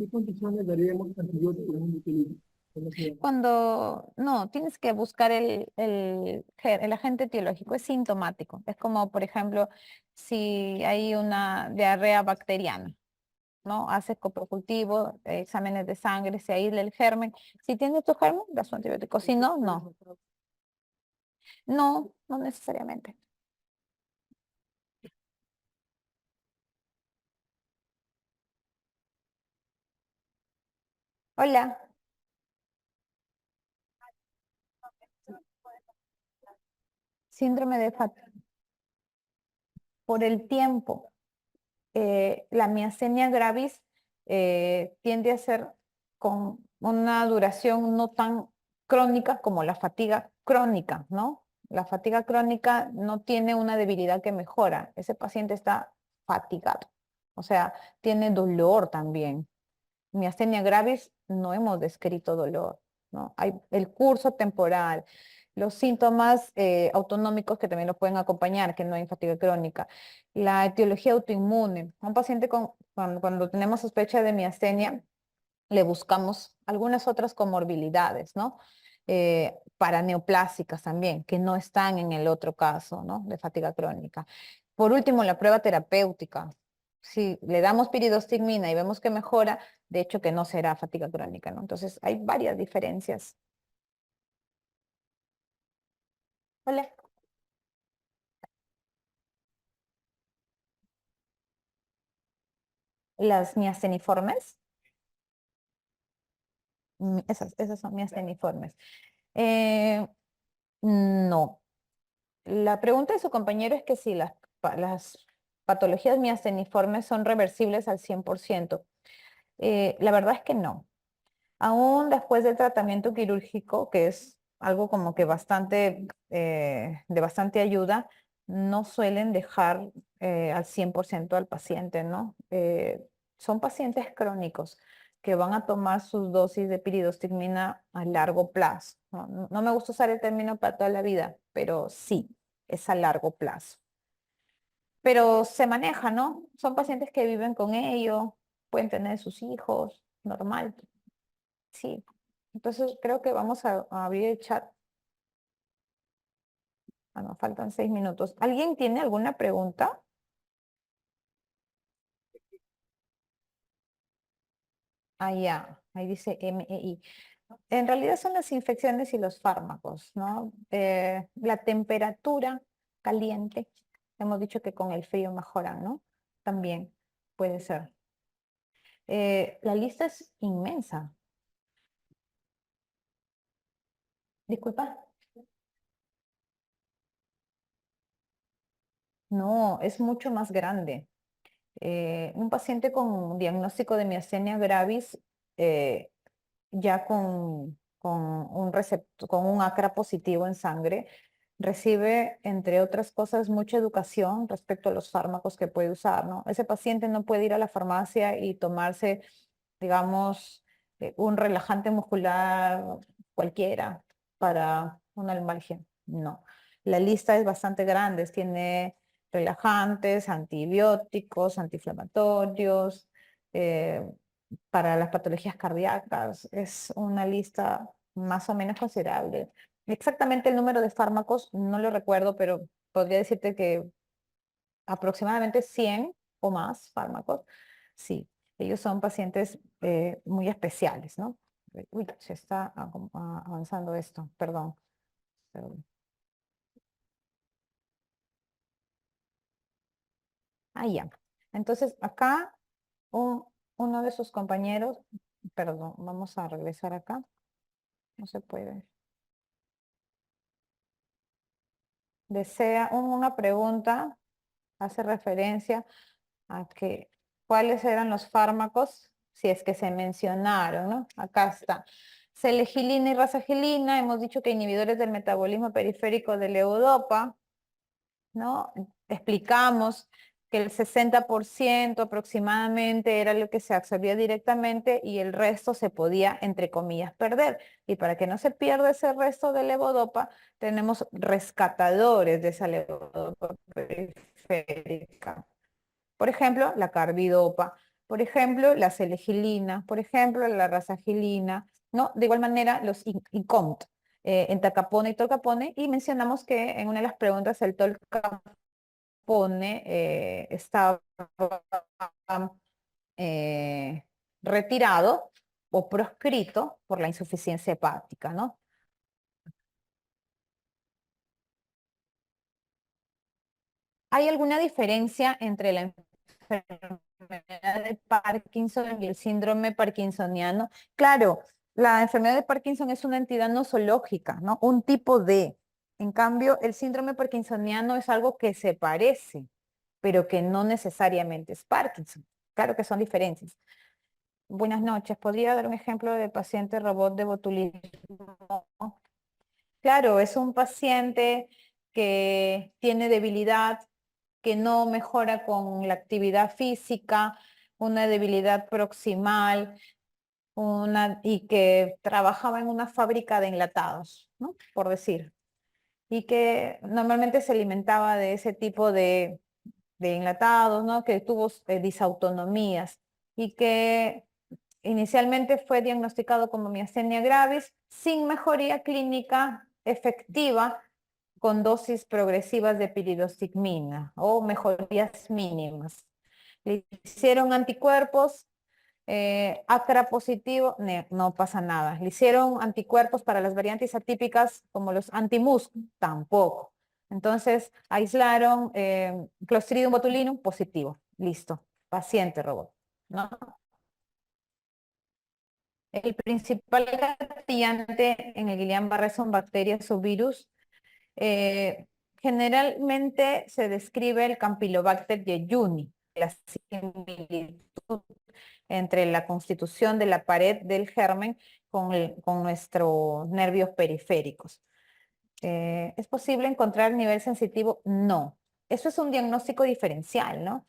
qué condiciones daríamos antibióticos en un botulismo? Cuando, no, tienes que buscar el agente etiológico, es sintomático. Es como, por ejemplo, si hay una diarrea bacteriana, ¿no? Haces coprocultivo, exámenes de sangre, se aísla el germen. Si tienes tu germen, das un antibiótico. Si no, no. No, no necesariamente. Hola. Síndrome de Fatiga. Por el tiempo. La miastenia gravis tiende a ser con una duración no tan crónica como la fatiga crónica, ¿no? La fatiga crónica no tiene una debilidad que mejora. Ese paciente está fatigado. O sea, tiene dolor también. Miastenia gravis no hemos descrito dolor, ¿no? Hay el curso temporal, los síntomas autonómicos que también lo pueden acompañar, que no hay fatiga crónica, la etiología autoinmune. Un paciente cuando tenemos sospecha de miastenia, le buscamos algunas otras comorbilidades, ¿no? Paraneoplásicas también, que no están en el otro caso, ¿no? De fatiga crónica. Por último, la prueba terapéutica. Si le damos piridostigmina y vemos que mejora, de hecho que no será fatiga crónica, ¿no? Entonces hay varias diferencias. Hola. Las miasteniformes, esas son miasteniformes. Eh, no. La pregunta de su compañero es que si las patologías miasteniformes son reversibles al 100%. La verdad es que no. Aún después del tratamiento quirúrgico, que es algo como que bastante, de bastante ayuda, no suelen dejar al 100% al paciente, ¿no? Son pacientes crónicos que van a tomar sus dosis de piridostigmina a largo plazo. No me gusta usar el término para toda la vida, pero sí, es a largo plazo. Pero se maneja, ¿no? Son pacientes que viven con ello, pueden tener sus hijos, normal. Sí, entonces creo que vamos a abrir el chat. Ah, no, faltan 6 minutos. ¿Alguien tiene alguna pregunta? Ah, ya, ahí dice MEI. En realidad son las infecciones y los fármacos, ¿no? La temperatura caliente, hemos dicho que con el frío mejoran, ¿no? También puede ser. La lista es inmensa. Disculpa. No, es mucho más grande. Un paciente con diagnóstico de miastenia gravis, eh, ya con un ACRA positivo en sangre, recibe, entre otras cosas, mucha educación respecto a los fármacos que puede usar, ¿no? Ese paciente no puede ir a la farmacia y tomarse, digamos, un relajante muscular cualquiera para una lumbalgia. No. La lista es bastante grande, tiene relajantes, antibióticos, antiinflamatorios, eh, para las patologías cardíacas. Es una lista más o menos considerable. Exactamente el número de fármacos no lo recuerdo, pero podría decirte que aproximadamente 100 o más fármacos. Sí, ellos son pacientes muy especiales, ¿no? Uy, se está avanzando esto, perdón. Perdón. Ah, ya. Entonces, acá uno de sus compañeros, perdón, vamos a regresar acá. No se puede. Desea una pregunta, hace referencia a que cuáles eran los fármacos, si es que se mencionaron, ¿no? Acá está. Selegilina y rasagilina, hemos dicho que inhibidores del metabolismo periférico de levodopa, ¿no? Explicamos que el 60% aproximadamente era lo que se absorbía directamente y el resto se podía, entre comillas, perder. Y para que no se pierda ese resto de levodopa, tenemos rescatadores de esa levodopa periférica. Por ejemplo, la carbidopa, por ejemplo, la selegilina, por ejemplo, la rasagilina, ¿no? De igual manera, los INCOMT, entacapone y tolcapone, y mencionamos que en una de las preguntas el tolcapone estaba eh, retirado o proscrito por la insuficiencia hepática, ¿no? ¿Hay alguna diferencia entre la enfermedad de Parkinson y el síndrome parkinsoniano? Claro, la enfermedad de Parkinson es una entidad nosológica, ¿no? Un tipo de. En cambio, el síndrome parkinsoniano es algo que se parece, pero que no necesariamente es Parkinson. Claro que son diferencias. Buenas noches. ¿Podría dar un ejemplo de paciente robot de botulismo? Claro, es un paciente que tiene debilidad, que no mejora con la actividad física, una debilidad proximal, y que trabajaba en una fábrica de enlatados, ¿no? Por decir, y que normalmente se alimentaba de ese tipo de enlatados, ¿no? Que tuvo disautonomías y que inicialmente fue diagnosticado como miastenia gravis sin mejoría clínica efectiva con dosis progresivas de piridostigmina o mejorías mínimas. Le hicieron anticuerpos, ACRA positivo, no pasa nada. Le hicieron anticuerpos para las variantes atípicas como los anti-MuSK, tampoco. Entonces aislaron Clostridium botulinum positivo. Listo, paciente robot, ¿no? El principal gatillante en el Guillain-Barré son bacterias o virus. Eh, Generalmente se describe el Campylobacter jejuni, la similitud entre la constitución de la pared del germen con nuestros nervios periféricos. ¿Es posible encontrar nivel sensitivo? No. Eso es un diagnóstico diferencial, ¿no?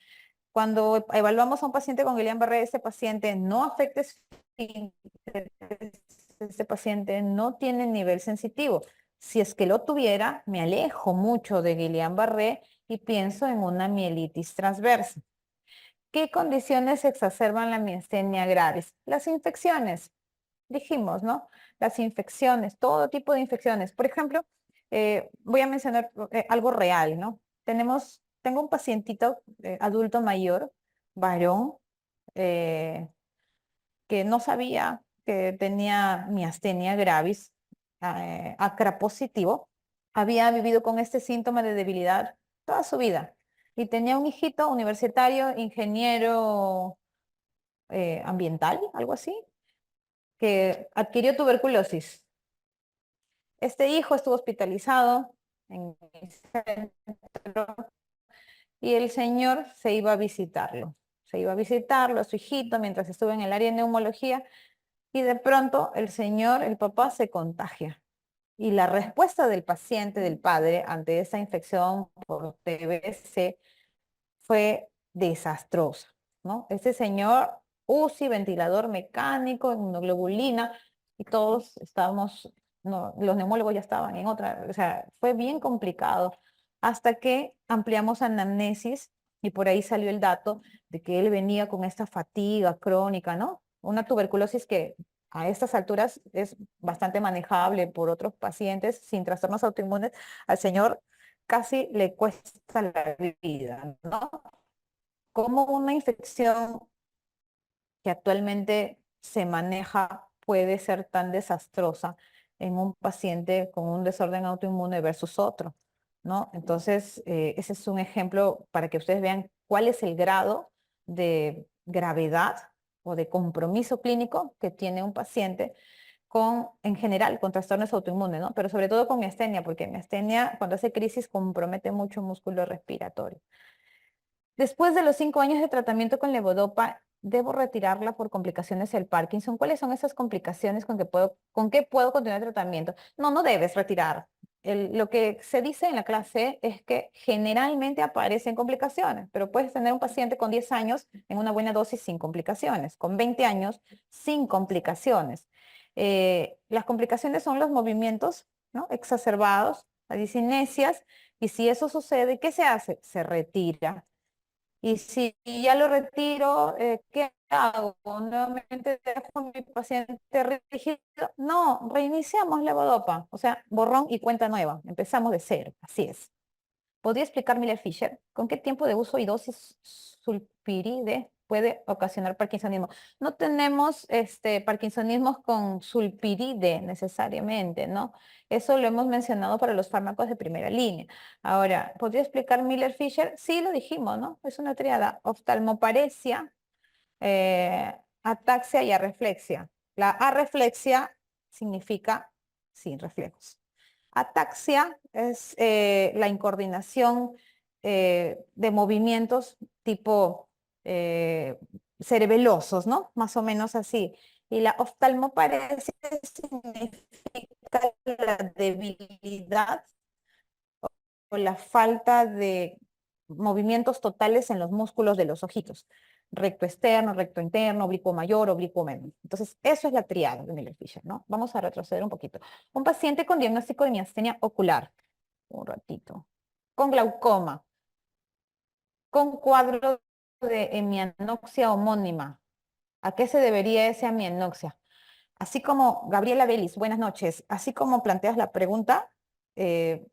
Cuando evaluamos a un paciente con Guillain-Barré, ese paciente no afecta esfínteres, ese paciente no tiene nivel sensitivo. Si es que lo tuviera, me alejo mucho de Guillain-Barré y pienso en una mielitis transversa. ¿Qué condiciones exacerban la miastenia gravis? Las infecciones, dijimos, ¿no? Las infecciones, todo tipo de infecciones. Por ejemplo, voy a mencionar algo real, ¿no? Tengo un pacientito adulto mayor, varón, eh, que no sabía que tenía miastenia gravis, ACRA positivo, había vivido con este síntoma de debilidad toda su vida y tenía un hijito universitario, ingeniero ambiental, algo así, que adquirió tuberculosis. Este hijo estuvo hospitalizado en mi centro y el señor se iba a visitarlo. Se iba a visitarlo a su hijito mientras estuvo en el área de neumología y de pronto el señor, el papá, se contagia. Y la respuesta del paciente, del padre, ante esa infección por TBC fue desastrosa, ¿no? Este señor, UCI, ventilador mecánico, inmunoglobulina, y todos estábamos, no, los neumólogos ya estaban en otra, o sea, fue bien complicado, hasta que ampliamos anamnesis y por ahí salió el dato de que él venía con esta fatiga crónica, ¿no? Una tuberculosis que a estas alturas es bastante manejable por otros pacientes sin trastornos autoinmunes. Al señor casi le cuesta la vida, ¿no? Cómo una infección que actualmente se maneja puede ser tan desastrosa en un paciente con un desorden autoinmune versus otro, ¿no? Entonces, ese es un ejemplo para que ustedes vean cuál es el grado de gravedad o de compromiso clínico que tiene un paciente en general, con trastornos autoinmunes, ¿no? Pero sobre todo con miastenia, porque miastenia, cuando hace crisis, compromete mucho el músculo respiratorio. Después de los 5 años de tratamiento con levodopa, ¿debo retirarla por complicaciones del Parkinson? ¿Cuáles son esas complicaciones con qué puedo continuar el tratamiento? No, no debes retirar. Lo que se dice en la clase es que generalmente aparecen complicaciones, pero puedes tener un paciente con 10 años en una buena dosis sin complicaciones, con 20 años sin complicaciones. Las complicaciones son los movimientos, ¿no? Exacerbados, las discinesias, y si eso sucede, ¿qué se hace? Se retira. Y si ya lo retiro, ¿qué hago? ¿Nuevamente dejo a mi paciente rígido? No, reiniciamos la levodopa, o sea, borrón y cuenta nueva. Empezamos de cero, así es. ¿Podría explicar Miller-Fisher con qué tiempo de uso y dosis sulpiride puede ocasionar parkinsonismo? No tenemos parkinsonismos con sulpiride necesariamente, ¿no? Eso lo hemos mencionado para los fármacos de primera línea. Ahora, ¿podría explicar Miller-Fisher? Sí, lo dijimos, ¿no? Es una triada: oftalmoparesia, ataxia y arreflexia. La arreflexia significa sin reflejos. Ataxia es la incoordinación de movimientos tipo cerebelosos, ¿no? Más o menos así. Y la oftalmoparesia significa la debilidad o la falta de movimientos totales en los músculos de los ojitos. Recto externo, recto interno, oblicuo mayor, oblicuo menor. Entonces, eso es la triada de Miller-Fisher, ¿no? Vamos a retroceder un poquito. Un paciente con diagnóstico de miastenia ocular, un ratito, con glaucoma, con cuadro de hemianopsia homónima. ¿A qué se debería esa hemianopsia? Así como Gabriela Vélez, buenas noches, así como planteas la pregunta, eh,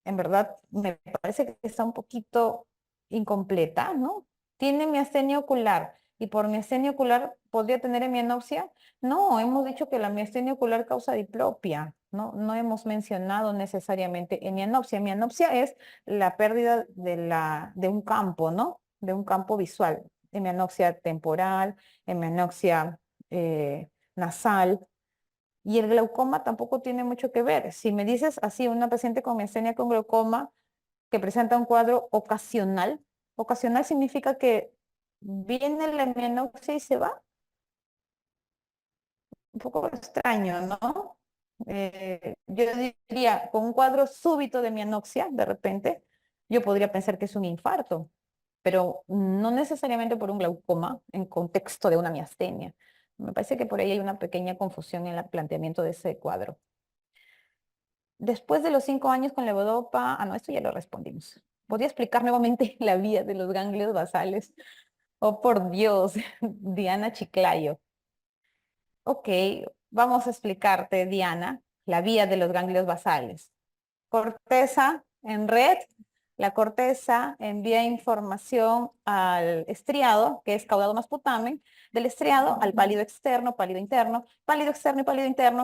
en verdad me parece que está un poquito incompleta, ¿no? ¿Tiene miastenia ocular y por miastenia ocular podría tener hemianopsia? No, hemos dicho que la miastenia ocular causa diplopia, ¿no? No hemos mencionado necesariamente hemianopsia. Hemianopsia es la pérdida de un campo, ¿no? De un campo visual. Hemianopsia temporal, hemianopsia nasal, y el glaucoma tampoco tiene mucho que ver. Si me dices así, una paciente con miastenia con glaucoma que presenta un cuadro ocasional, ocasional significa que viene la hemianopsia y se va. Un poco extraño, ¿no? Yo diría, con un cuadro súbito de hemianopsia, de repente, yo podría pensar que es un infarto, pero no necesariamente por un glaucoma en contexto de una miastenia. Me parece que por ahí hay una pequeña confusión en el planteamiento de ese cuadro. Después de los 5 años con levodopa, no, esto ya lo respondimos. ¿Podría explicar nuevamente la vía de los ganglios basales? Oh, por Dios, Diana Chiclayo. Ok, vamos a explicarte, Diana, la vía de los ganglios basales. Corteza en red, la corteza envía información al estriado, que es caudado más putamen, del estriado al pálido externo y pálido interno,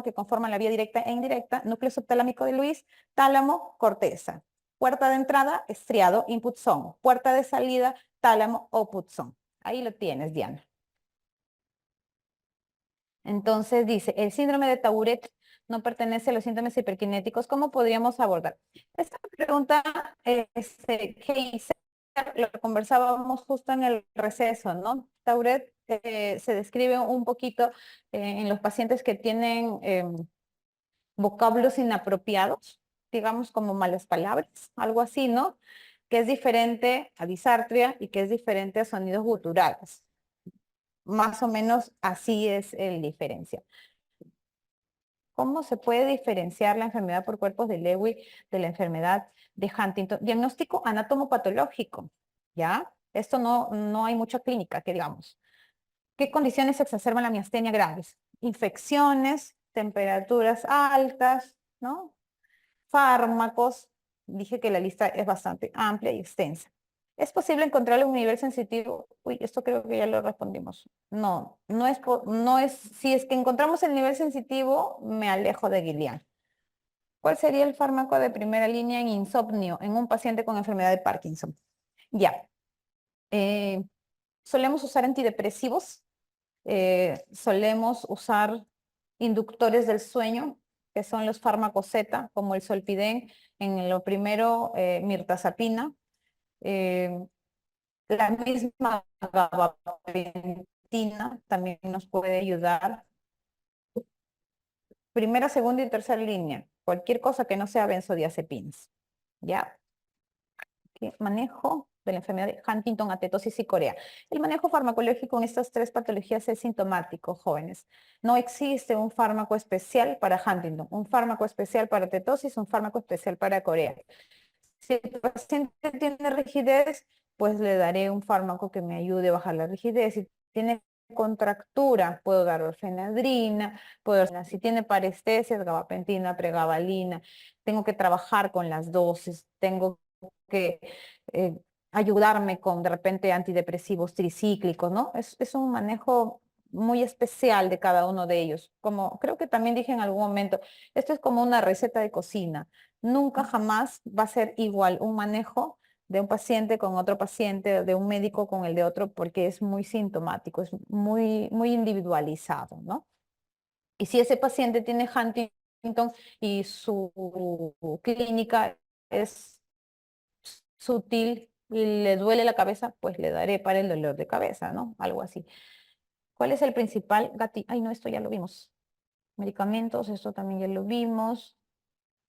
que conforman la vía directa e indirecta, núcleo subtalámico de Luis, tálamo, corteza. Puerta de entrada, estriado, input zone. Puerta de salida, tálamo, output zone. Ahí lo tienes, Diana. Entonces dice, el síndrome de Tourette no pertenece a los síntomas hiperkinéticos. ¿Cómo podríamos abordar? Esta pregunta, que hice, lo conversábamos justo en el receso, ¿no? Tourette se describe un poquito en los pacientes que tienen vocablos inapropiados, digamos como malas palabras, algo así, ¿no? Que es diferente a disartria y que es diferente a sonidos guturales. Más o menos así es el diferencia. ¿Cómo se puede diferenciar la enfermedad por cuerpos de Lewy de la enfermedad de Huntington? Diagnóstico anatomopatológico, ¿ya? Esto no hay mucha clínica, que digamos. ¿Qué condiciones exacerban la miastenia graves? Infecciones, temperaturas altas, ¿no? Fármacos. Dije que la lista es bastante amplia y extensa. ¿Es posible encontrar un nivel sensitivo? Uy, esto creo que ya lo respondimos. No, no es, si es que encontramos el nivel sensitivo, me alejo de Guillain. ¿Cuál sería el fármaco de primera línea en insomnio en un paciente con enfermedad de Parkinson? Ya. Solemos usar antidepresivos, solemos usar inductores del sueño, que son los fármacos Z, como el Solpidem, en lo primero, mirtazapina. La misma gabapentina también nos puede ayudar. Primera, segunda y tercera línea. Cualquier cosa que no sea benzodiazepinas. ¿Ya? ¿Qué manejo de la enfermedad de Huntington, atetosis y corea? El manejo farmacológico en estas 3 patologías es sintomático, jóvenes. No existe un fármaco especial para Huntington, un fármaco especial para atetosis, un fármaco especial para corea. Si el paciente tiene rigidez, pues le daré un fármaco que me ayude a bajar la rigidez. Si tiene contractura, puedo dar orfenadrina, si tiene parestesias, gabapentina, pregabalina. Tengo que trabajar con las dosis, tengo que eh, ayudarme con de repente antidepresivos tricíclicos, ¿no? Es un manejo muy especial de cada uno de ellos. Como creo que también dije en algún momento, esto es como una receta de cocina. Nunca jamás va a ser igual un manejo de un paciente con otro paciente, de un médico con el de otro, porque es muy sintomático, es muy individualizado, ¿no? Y si ese paciente tiene Huntington y su clínica es sutil y le duele la cabeza, pues le daré para el dolor de cabeza, ¿no? Algo así. ¿Cuál es el principal gatillo? Ay, no, esto ya lo vimos. Medicamentos, esto también ya lo vimos.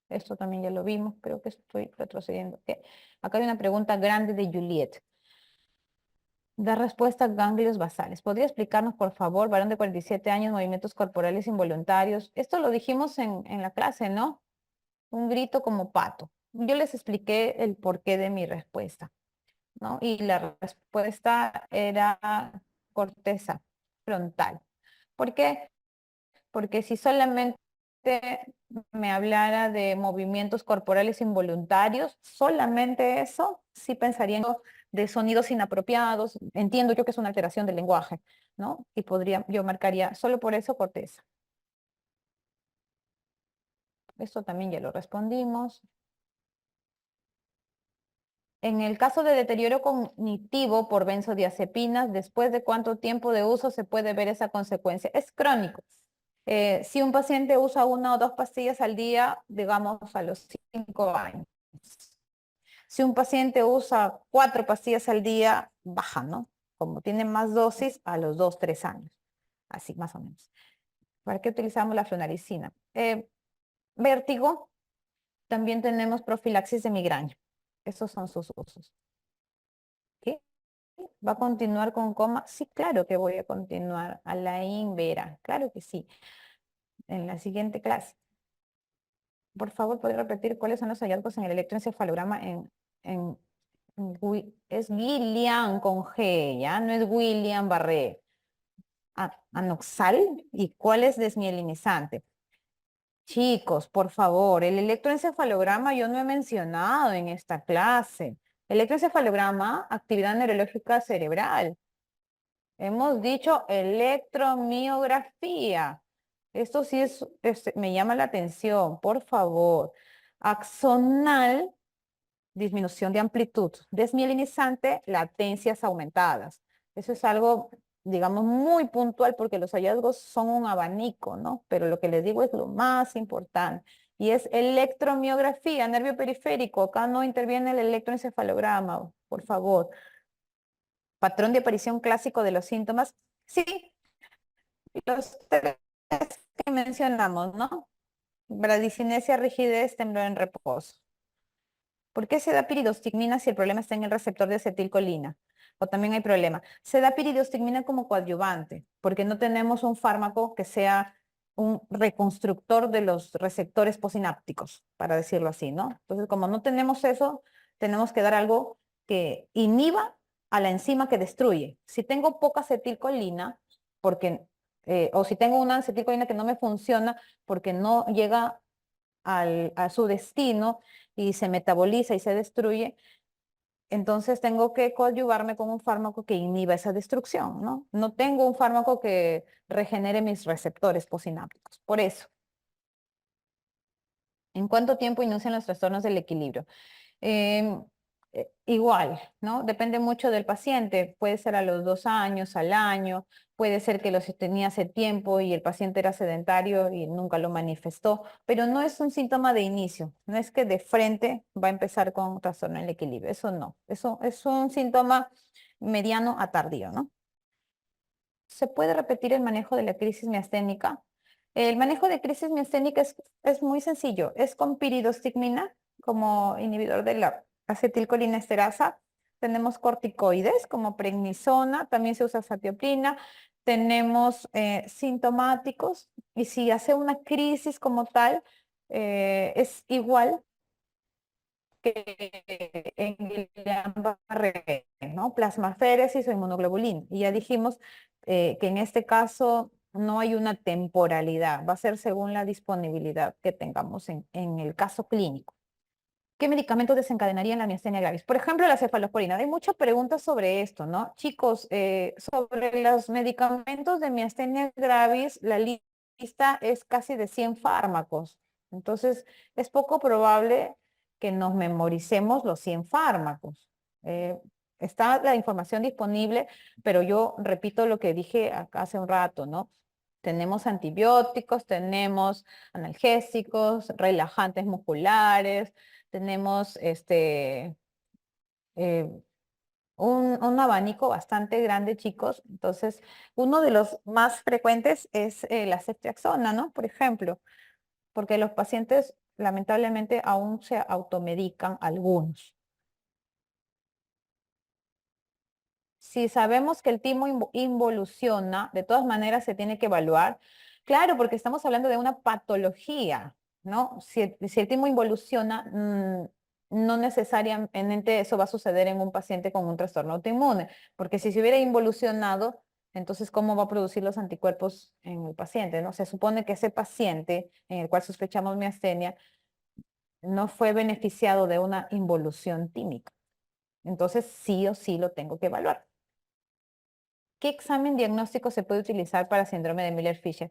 Esto también ya lo vimos, creo que estoy retrocediendo. Ok. Acá hay una pregunta grande de Juliet. Da respuesta a ganglios basales. ¿Podría explicarnos, por favor, varón de 47 años, movimientos corporales involuntarios? Esto lo dijimos en la clase, ¿no? Un grito como pato. Yo les expliqué el porqué de mi respuesta, ¿no? Y la respuesta era corteza frontal. ¿Por qué? Porque si solamente me hablara de movimientos corporales involuntarios, solamente eso, sí pensaría de sonidos inapropiados. Entiendo yo que es una alteración del lenguaje, ¿no? Y yo marcaría solo por eso corteza. Esto también ya lo respondimos. En el caso de deterioro cognitivo por benzodiazepinas, ¿después de cuánto tiempo de uso se puede ver esa consecuencia? Es crónico. Si un paciente usa 1 o 2 pastillas al día, digamos a los 5 años. Si un paciente usa 4 pastillas al día, baja, ¿no? Como tiene más dosis, a los 2, 3 años. Así, más o menos. ¿Para qué utilizamos la flunarizina? Vértigo, también tenemos profilaxis de migraña. Esos son sus usos. ¿Qué? ¿Va a continuar con coma? Sí, claro que voy a continuar. Alain Vera, claro que sí. En la siguiente clase. Por favor, ¿puede repetir cuáles son los hallazgos en el electroencefalograma es Gillian con G, ¿ya? No es William Barré. Anoxal. ¿Y cuál es desmielinizante? Chicos, por favor, el electroencefalograma yo no he mencionado en esta clase. Electroencefalograma, actividad neurológica cerebral. Hemos dicho electromiografía. Esto sí me llama la atención, por favor. Axonal, disminución de amplitud. Desmielinizante, latencias aumentadas. Eso es algo, digamos, muy puntual porque los hallazgos son un abanico, ¿no? Pero lo que les digo es lo más importante. Y es electromiografía, nervio periférico. Acá no interviene el electroencefalograma, por favor. Patrón de aparición clásico de los síntomas. Sí, los 3 que mencionamos, ¿no? Bradicinesia, rigidez, temblor en reposo. ¿Por qué se da piridostigmina si el problema está en el receptor de acetilcolina? O también hay problema. Se da piridostigmina como coadyuvante, porque no tenemos un fármaco que sea un reconstructor de los receptores posinápticos, para decirlo así, ¿no? Entonces, como no tenemos eso, tenemos que dar algo que inhiba a la enzima que destruye. Si tengo poca acetilcolina, o si tengo una acetilcolina que no me funciona porque no llega a su destino y se metaboliza y se destruye, entonces tengo que coadyuvarme con un fármaco que inhiba esa destrucción, ¿no? No tengo un fármaco que regenere mis receptores posinápticos. Por eso, ¿en cuánto tiempo inician los trastornos del equilibrio? Em, Igual, ¿no? Depende mucho del paciente. Puede ser a los 2 años, al año, puede ser que los tenía hace tiempo y el paciente era sedentario y nunca lo manifestó, pero no es un síntoma de inicio, no es que de frente va a empezar con trastorno del equilibrio, eso no, eso es un síntoma mediano a tardío, ¿no? ¿Se puede repetir el manejo de la crisis miasténica? El manejo de crisis miasténica es muy sencillo. Es con piridostigmina como inhibidor de la acetilcolinesterasa. Tenemos corticoides como prednisona, también se usa satioprina. Tenemos sintomáticos y si hace una crisis como tal, es igual que en Guillain-Barré. ¿no? Plasmaféresis o inmunoglobulina. Y ya dijimos que en este caso no hay una temporalidad, va a ser según la disponibilidad que tengamos en el caso clínico. ¿Qué medicamentos desencadenarían la miastenia gravis? Por ejemplo, la cefalosporina. Hay muchas preguntas sobre esto, ¿no? Chicos, sobre los medicamentos de miastenia gravis, la lista es casi de 100 fármacos. Entonces, es poco probable que nos memoricemos los 100 fármacos. Eh, Está la información disponible, pero yo repito lo que dije acá hace un rato, ¿no? Tenemos antibióticos, tenemos analgésicos, relajantes musculares, tenemos eh, un abanico bastante grande, chicos. Entonces, uno de los más frecuentes es la ceftriaxona, ¿no? Por ejemplo, porque los pacientes lamentablemente aún se automedican algunos. Si sabemos que el timo involuciona, de todas maneras se tiene que evaluar. Claro, porque estamos hablando de una patología, ¿no? Si el timo involuciona, no necesariamente eso va a suceder en un paciente con un trastorno autoinmune, porque si se hubiera involucionado, entonces ¿cómo va a producir los anticuerpos en el paciente, ¿no? Se supone que ese paciente en el cual sospechamos miastenia no fue beneficiado de una involución tímica. Entonces sí o sí lo tengo que evaluar. ¿Qué examen diagnóstico se puede utilizar para síndrome de Miller-Fisher?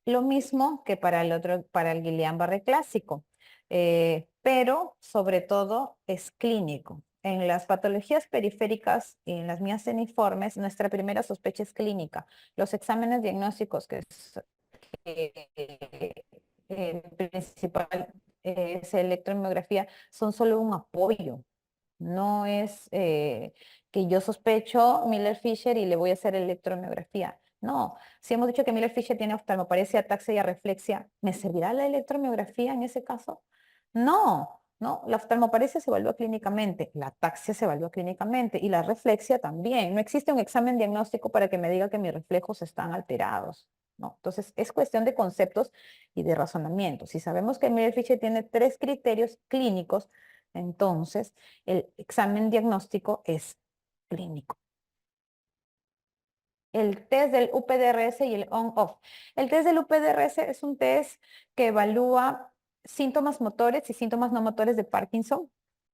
Lo mismo que para para el Guillain-Barré clásico, pero sobre todo es clínico. En las patologías periféricas y en las miasteniformes, nuestra primera sospecha es clínica. Los exámenes diagnósticos principal es electromiografía, son solo un apoyo. No es que yo sospecho Miller-Fisher y le voy a hacer electromiografía. No, si hemos dicho que Miller-Fisher tiene oftalmoparesia, ataxia y arreflexia, ¿me servirá la electromiografía en ese caso? No, no, la oftalmoparesia se evalúa clínicamente, la ataxia se evalúa clínicamente y la reflexia también. No existe un examen diagnóstico para que me diga que mis reflejos están alterados. No, entonces es cuestión de conceptos y de razonamiento. Si sabemos que Miller-Fisher tiene 3 criterios clínicos, entonces el examen diagnóstico es clínico. El test del UPDRS y el on-off. El test del UPDRS es un test que evalúa síntomas motores y síntomas no motores de Parkinson.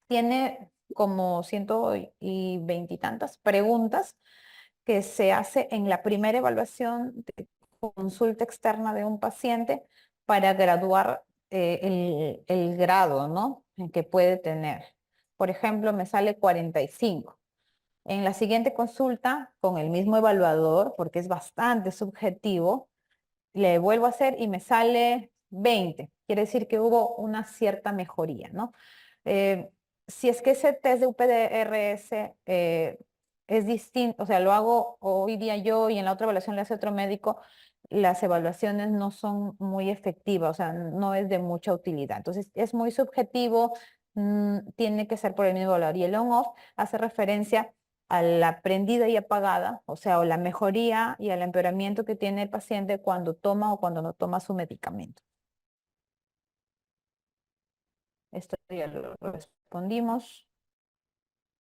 Tiene como 120 y tantas preguntas que se hace en la primera evaluación de consulta externa de un paciente para graduar el grado, ¿no? En que puede tener. Por ejemplo, me sale 45. En la siguiente consulta, con el mismo evaluador, porque es bastante subjetivo, le vuelvo a hacer y me sale 20. Quiere decir que hubo una cierta mejoría, ¿no? Eh, si es que ese test de UPDRS es distinto, o sea, lo hago hoy día yo y en la otra evaluación le hace otro médico, las evaluaciones no son muy efectivas, o sea, no es de mucha utilidad. Entonces, es muy subjetivo, tiene que ser por el mismo evaluador. Y el on-off hace referencia a la prendida y apagada, o sea, o la mejoría y al empeoramiento que tiene el paciente cuando toma o cuando no toma su medicamento. Esto ya lo respondimos.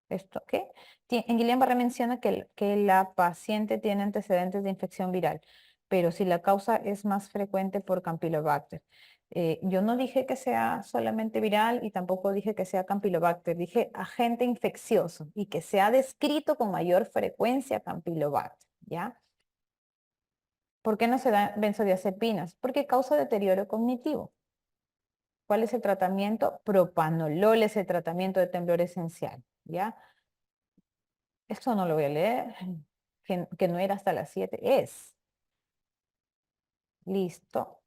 ¿Esto qué? En Guillain-Barré menciona que la paciente tiene antecedentes de infección viral, pero si la causa es más frecuente por Campylobacter. Yo no dije que sea solamente viral y tampoco dije que sea Campylobacter, dije agente infeccioso y que se ha descrito con mayor frecuencia Campylobacter, ¿ya? ¿Por qué no se dan benzodiazepinas? Porque causa deterioro cognitivo. ¿Cuál es el tratamiento? Propanolol es el tratamiento de temblor esencial, ¿ya? Esto no lo voy a leer, que no era hasta las 7, es. Listo.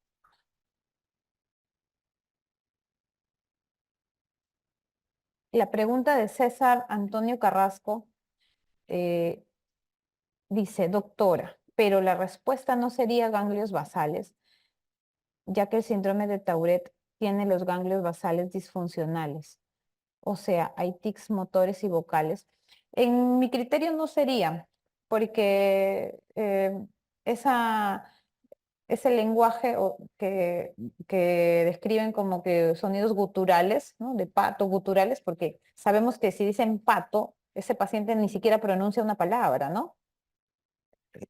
La pregunta de César Antonio Carrasco eh, dice, doctora, pero la respuesta no sería ganglios basales, ya que el síndrome de Tourette tiene los ganglios basales disfuncionales. O sea, hay tics motores y vocales. En mi criterio no sería, porque esa ese lenguaje que describen como que sonidos guturales, ¿no? De pato, guturales, porque sabemos que si dicen pato, ese paciente ni siquiera pronuncia una palabra, ¿no?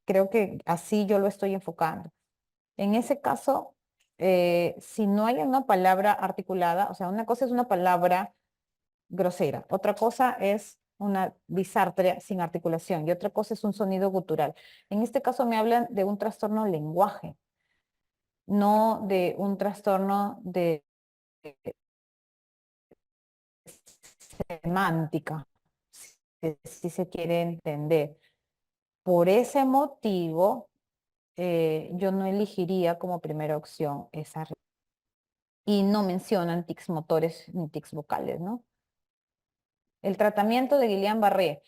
Creo que así yo lo estoy enfocando. En ese caso, si no hay una palabra articulada, o sea, una cosa es una palabra grosera, otra cosa es una disartria sin articulación y otra cosa es un sonido gutural. En este caso me hablan de un trastorno lenguaje, no de un trastorno de semántica, si se quiere entender. Por ese motivo, yo no elegiría como primera opción esa. Y no mencionan tics motores ni tics vocales, ¿no? El tratamiento de Guillain-Barré.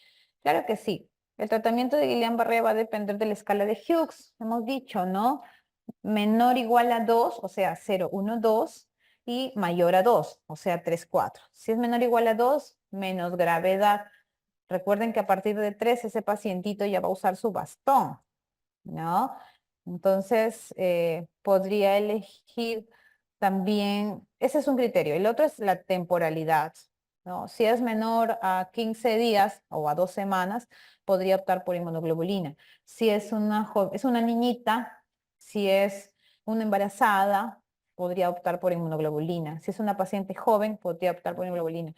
Claro que sí. El tratamiento de Guillain-Barré va a depender de la escala de Hughes, hemos dicho, ¿no? Menor o igual a 2, o sea, 0, 1, 2, y mayor a 2, o sea, 3, 4. Si es menor o igual a 2, menos gravedad. Recuerden que a partir de 3 ese pacientito ya va a usar su bastón, ¿no? Entonces, podría elegir también, ese es un criterio. El otro es la temporalidad, ¿no? Si es menor a 15 días o a 2 semanas, podría optar por inmunoglobulina. Si es es una niñita, si es una embarazada, podría optar por inmunoglobulina. Si es una paciente joven, podría optar por inmunoglobulina.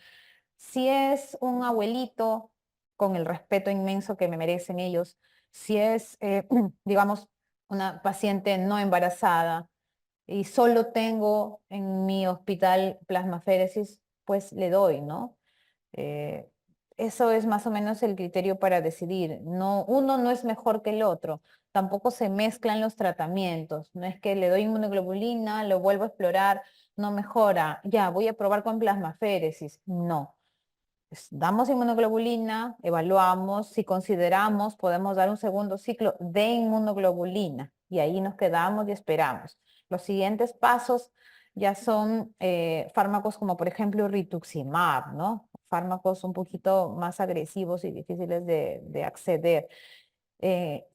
Si es un abuelito, con el respeto inmenso que me merecen ellos, si es, digamos, una paciente no embarazada y solo tengo en mi hospital plasmaféresis, pues le doy, ¿no? Eh, Eso es más o menos el criterio para decidir. No, uno no es mejor que el otro. Tampoco se mezclan los tratamientos. No es que le doy inmunoglobulina, lo vuelvo a explorar, no mejora. Ya, voy a probar con plasmaféresis. No. Damos inmunoglobulina, evaluamos, si consideramos, podemos dar un segundo ciclo de inmunoglobulina y ahí nos quedamos y esperamos. Los siguientes pasos ya son fármacos como por ejemplo rituximab, ¿no? Fármacos un poquito más agresivos y difíciles de acceder.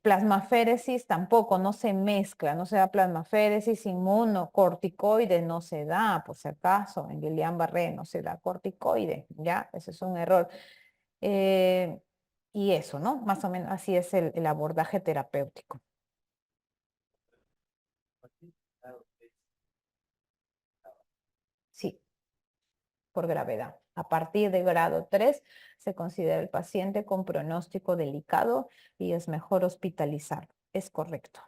Plasmaféresis tampoco, no se mezcla, no se da plasmaféresis, inmunocorticoide no se da, por si acaso, en Guillain-Barré no se da corticoide, ¿ya? Ese es un error. Eh, y eso, ¿no? Más o menos así es el abordaje terapéutico. Sí, por gravedad. A partir de grado 3 se considera el paciente con pronóstico delicado y es mejor hospitalizarlo. Es correcto.